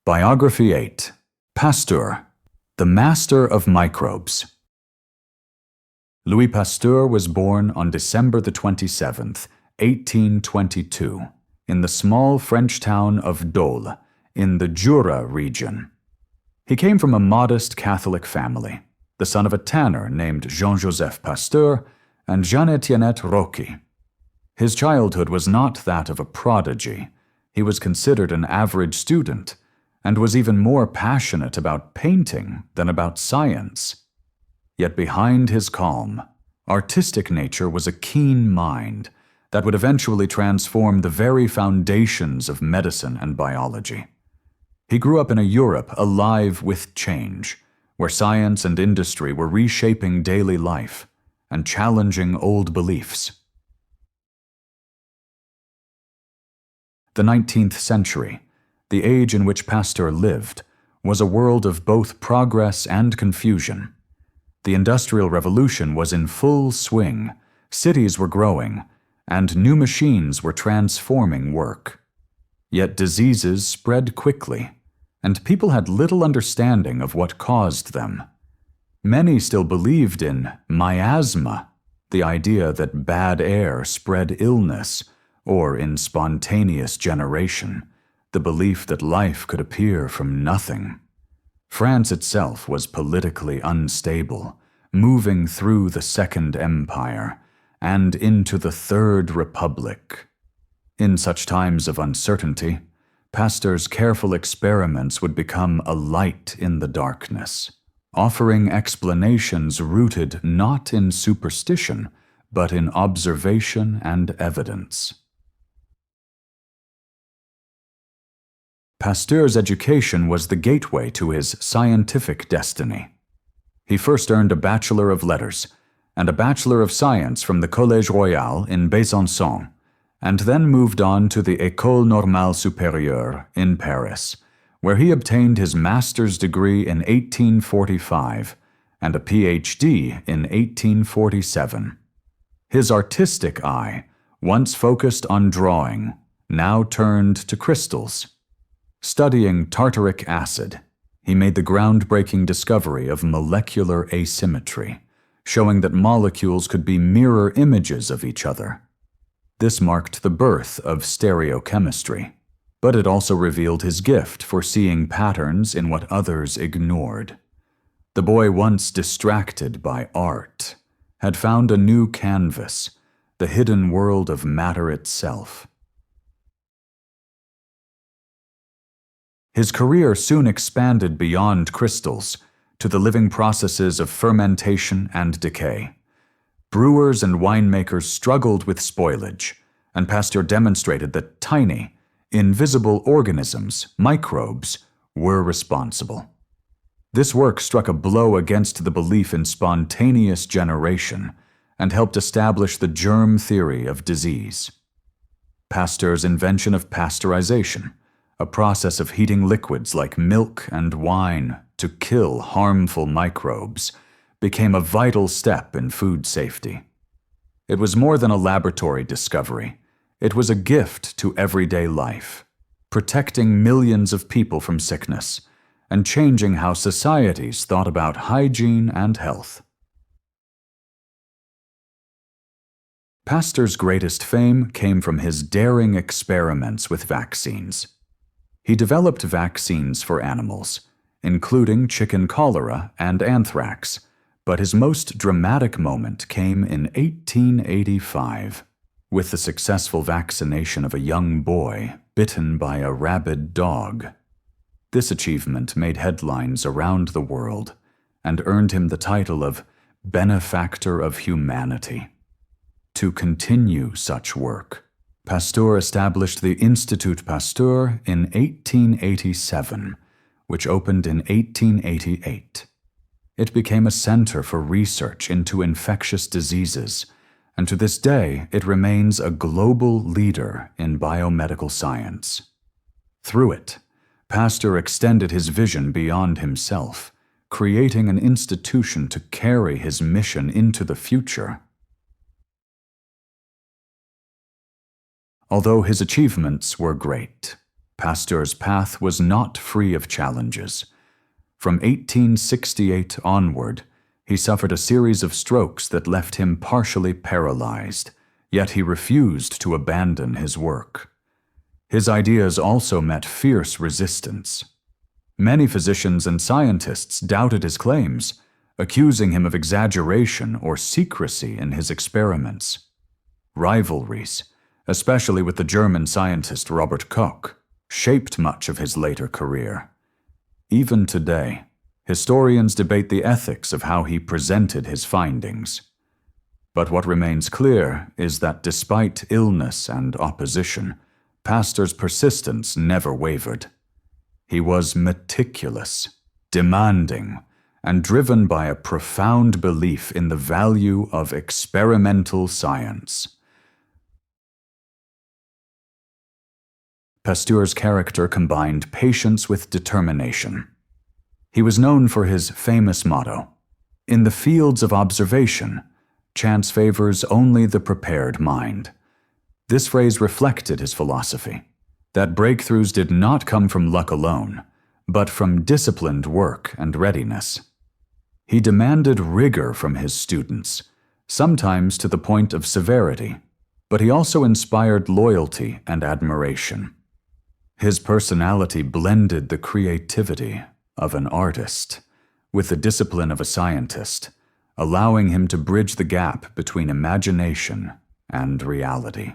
Biography 8. Pasteur, the master of microbes. Louis Pasteur was born on December the 27th, 1822, in the small French town of Dole, in the Jura region. He came from a modest Catholic family, the son of a tanner named Jean-Joseph Pasteur and Jeanne-Etiennette Rocky. His childhood was not that of a prodigy. He was considered an average student, and was even more passionate about painting than about science. Yet behind his calm, artistic nature was a keen mind that would eventually transform the very foundations of medicine and biology. He grew up in a Europe alive with change, where science and industry were reshaping daily life and challenging old beliefs. The 19th century, the age in which Pasteur lived, was a world of both progress and confusion. The Industrial Revolution was in full swing, cities were growing, and new machines were transforming work. Yet diseases spread quickly, and people had little understanding of what caused them. Many still believed in miasma, the idea that bad air spread illness, or in spontaneous generation, the belief that life could appear from nothing. France itself was politically unstable, moving through the Second Empire and into the Third Republic. In such times of uncertainty, Pasteur's careful experiments would become a light in the darkness, offering explanations rooted not in superstition, but in observation and evidence. Pasteur's education was the gateway to his scientific destiny. He first earned a Bachelor of Letters and a Bachelor of Science from the Collège Royal in Besançon, and then moved on to the École Normale Supérieure in Paris, where he obtained his master's degree in 1845 and a PhD in 1847. His artistic eye, once focused on drawing, now turned to crystals. Studying tartaric acid, he made the groundbreaking discovery of molecular asymmetry, showing that molecules could be mirror images of each other. This marked the birth of stereochemistry, but it also revealed his gift for seeing patterns in what others ignored. The boy, once distracted by art, had found a new canvas, the hidden world of matter itself. His career soon expanded beyond crystals to the living processes of fermentation and decay. Brewers and winemakers struggled with spoilage, and Pasteur demonstrated that tiny, invisible organisms, microbes, were responsible. This work struck a blow against the belief in spontaneous generation and helped establish the germ theory of disease. Pasteur's invention of pasteurization, a process of heating liquids like milk and wine to kill harmful microbes, became a vital step in food safety. It was more than a laboratory discovery. It was a gift to everyday life, protecting millions of people from sickness and changing how societies thought about hygiene and health. Pasteur's greatest fame came from his daring experiments with vaccines. He developed vaccines for animals, including chicken cholera and anthrax, but his most dramatic moment came in 1885, with the successful vaccination of a young boy bitten by a rabid dog. This achievement made headlines around the world and earned him the title of Benefactor of Humanity. To continue such work, Pasteur established the Institut Pasteur in 1887, which opened in 1888. It became a center for research into infectious diseases, and to this day it remains a global leader in biomedical science. Through it, Pasteur extended his vision beyond himself, creating an institution to carry his mission into the future. Although his achievements were great, Pasteur's path was not free of challenges. From 1868 onward, he suffered a series of strokes that left him partially paralyzed, yet he refused to abandon his work. His ideas also met fierce resistance. Many physicians and scientists doubted his claims, accusing him of exaggeration or secrecy in his experiments. Rivalries, especially with the German scientist Robert Koch, shaped much of his later career. Even today, historians debate the ethics of how he presented his findings. But what remains clear is that despite illness and opposition, Pasteur's persistence never wavered. He was meticulous, demanding, and driven by a profound belief in the value of experimental science. Pasteur's character combined patience with determination. He was known for his famous motto, "In the fields of observation, chance favors only the prepared mind." This phrase reflected his philosophy, that breakthroughs did not come from luck alone, but from disciplined work and readiness. He demanded rigor from his students, sometimes to the point of severity, but he also inspired loyalty and admiration. His personality blended the creativity of an artist with the discipline of a scientist, allowing him to bridge the gap between imagination and reality.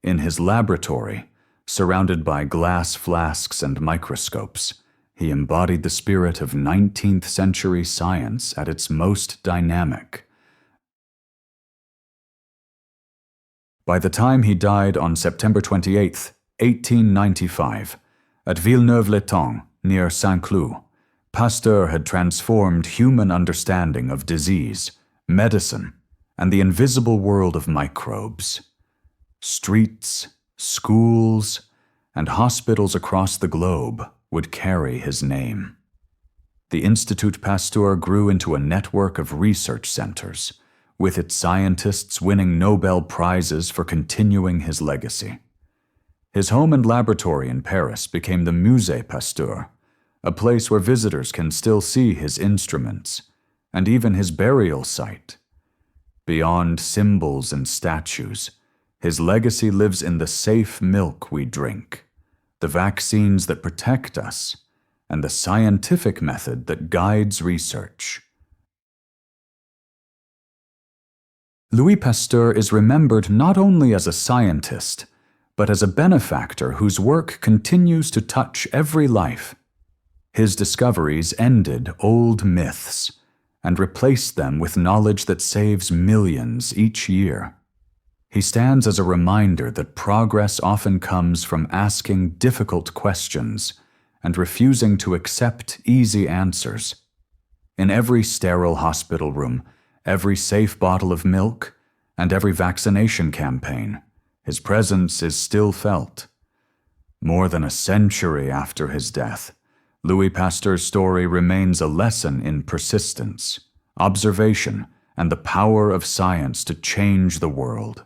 In his laboratory, surrounded by glass flasks and microscopes, he embodied the spirit of 19th century science at its most dynamic. By the time he died on September 28, 1895, at Villeneuve-l'Étang, near Saint-Cloud, Pasteur had transformed human understanding of disease, medicine, and the invisible world of microbes. Streets, schools, and hospitals across the globe would carry his name. The Institut Pasteur grew into a network of research centers, with its scientists winning Nobel Prizes for continuing his legacy. His home and laboratory in Paris became the Musée Pasteur, a place where visitors can still see his instruments, and even his burial site. Beyond symbols and statues, his legacy lives in the safe milk we drink, the vaccines that protect us, and the scientific method that guides research. Louis Pasteur is remembered not only as a scientist, but as a benefactor whose work continues to touch every life. His discoveries ended old myths and replaced them with knowledge that saves millions each year. He stands as a reminder that progress often comes from asking difficult questions and refusing to accept easy answers. In every sterile hospital room, every safe bottle of milk, and every vaccination campaign, his presence is still felt. More than a century after his death, Louis Pasteur's story remains a lesson in persistence, observation, and the power of science to change the world.